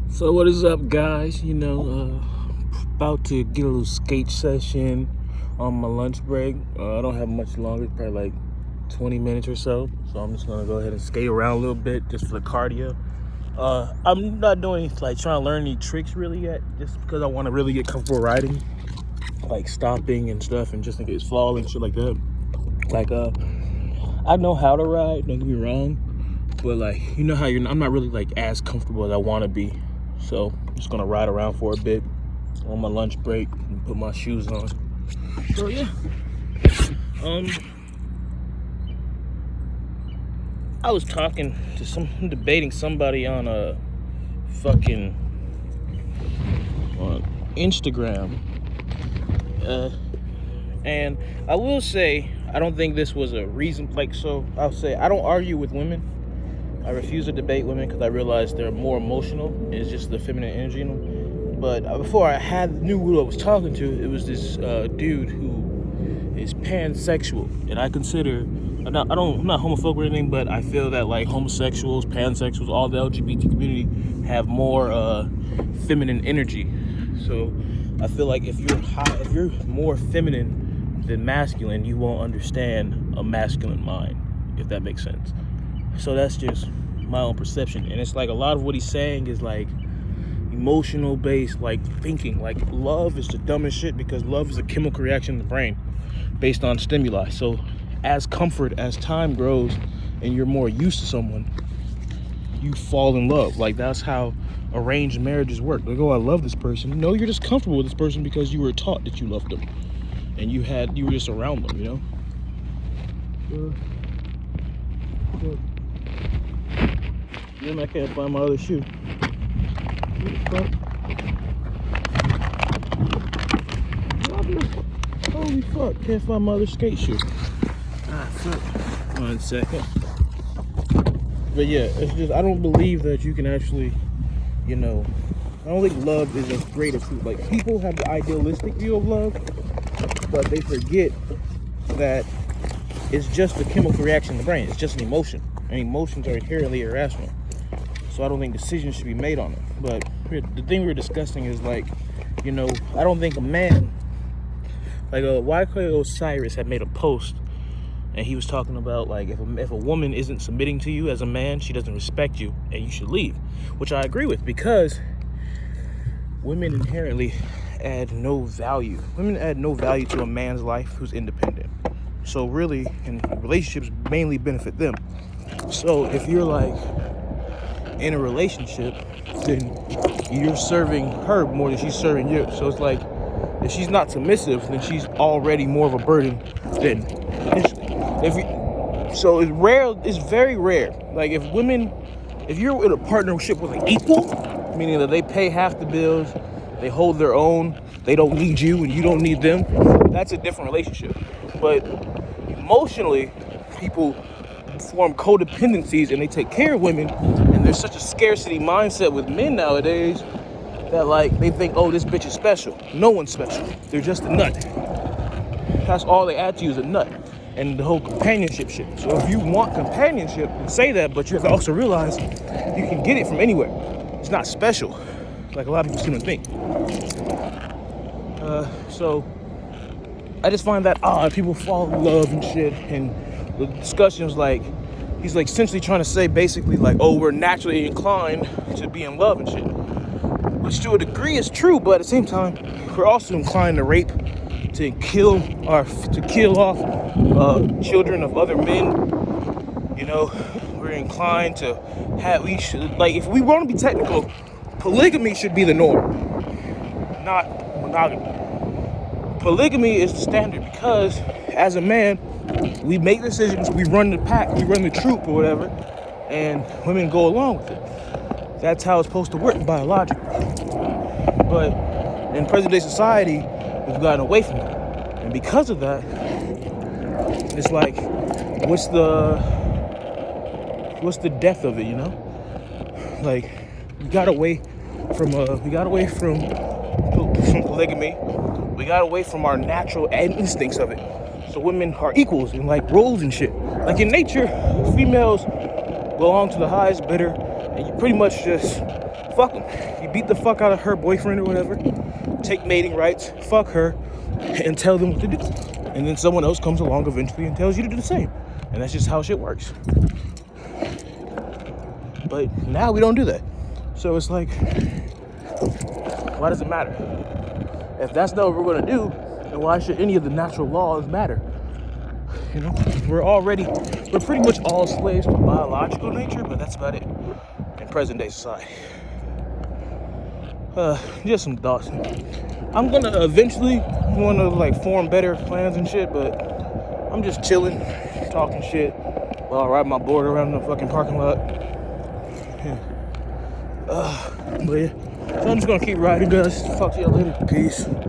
So what is up, guys? About to get a little skate session on my lunch break. I don't have much longer, probably like 20 minutes or so. So I'm just gonna go ahead and skate around a little bit just for the cardio. I'm not doing like trying to learn any tricks really yet, just because I want to really get comfortable riding, like stopping and stuff, and just in case falling, shit like that. Like I know how to ride. Don't get me wrong. But like, you know how I'm not really like as comfortable as I want to be. So I'm just gonna ride around for a bit on my lunch break and put my shoes on. So yeah. I was debating somebody on a fucking on Instagram. And I will say I don't think this was a reason. I'll say I don't argue with women. I refuse to debate women because I realize they're more emotional. It's just the feminine energy in them. But before I knew who I was talking to, it was this dude who is pansexual, and I consider I'm not homophobic or anything, but I feel that like homosexuals, pansexuals, all the LGBT community have more feminine energy. So I feel like if you're more feminine than masculine, you won't understand a masculine mind, if that makes sense. So that's just my own perception. And it's like a lot of what he's saying is like emotional based, like thinking. Like love is the dumbest shit because love is a chemical reaction in the brain based on stimuli. So as time grows and you're more used to someone, you fall in love. Like that's how arranged marriages work. Like, oh, I love this person. No, you're just comfortable with this person because you were taught that you loved them. And you were just around them, you know? Then I can't find my other shoe. What the fuck? Holy fuck, can't find my other skate shoe. Fuck. 1 second. But yeah, it's just, I don't believe that you can actually, I don't think love is as great as truth. Like, people have the idealistic view of love, but they forget that it's just a chemical reaction in the brain. It's just an emotion. And emotions are inherently irrational. So I don't think decisions should be made on it. But the thing we were discussing is like, I don't think a man, like YK Osiris had made a post, and he was talking about like if a woman isn't submitting to you as a man, she doesn't respect you, and you should leave. Which I agree with, because women inherently add no value. Women add no value to a man's life who's independent. So really, and relationships mainly benefit them. So if you're like in a relationship, then you're serving her more than she's serving you. So it's like, if she's not submissive, then she's already more of a burden than so it's rare. It's very rare. Like if you're in a partnership with an equal, meaning that they pay half the bills, they hold their own, they don't need you and you don't need them, that's a different relationship. But emotionally, people form codependencies and they take care of women, and there's such a scarcity mindset with men nowadays that like they think, oh, this bitch is special. No one's special. They're just a nut. That's all they add to you is a nut. And the whole companionship shit. So if you want companionship, say that, but you have to also realize you can get it from anywhere. It's not special, like a lot of people seem to think. So I just find that odd. People fall in love and shit, and the discussion was like, he's like essentially trying to say basically like, oh, we're naturally inclined to be in love and shit. Which to a degree is true, but at the same time, we're also inclined to rape, to kill off children of other men. We're inclined to if we want to be technical, polygamy should be the norm, not monogamy. Polygamy is the standard because as a man, we make decisions, we run the pack, we run the troop or whatever, and women go along with it. That's how it's supposed to work biologically. But in present-day society, we've gotten away from that. And because of that, it's like, what's the depth of it, Like, we got away from polygamy. We got away from our natural instincts of it. So women are equals in like roles and shit. Like in nature, females belong to the highest bidder, and you pretty much just fuck them. You beat the fuck out of her boyfriend or whatever, take mating rights, fuck her, and tell them what to do. And then someone else comes along eventually and tells you to do the same. And that's just how shit works. But now we don't do that. So it's like, why does it matter? If that's not what we're gonna do, then why should any of the natural laws matter? You know, we're pretty much all slaves to biological nature, but that's about it in present day society. Just some thoughts. I'm gonna eventually want to like form better plans and shit, but I'm just chilling, talking shit while I ride my board around the fucking parking lot. Yeah. But yeah, so I'm just gonna keep riding, guys. Talk to y'all later. Peace.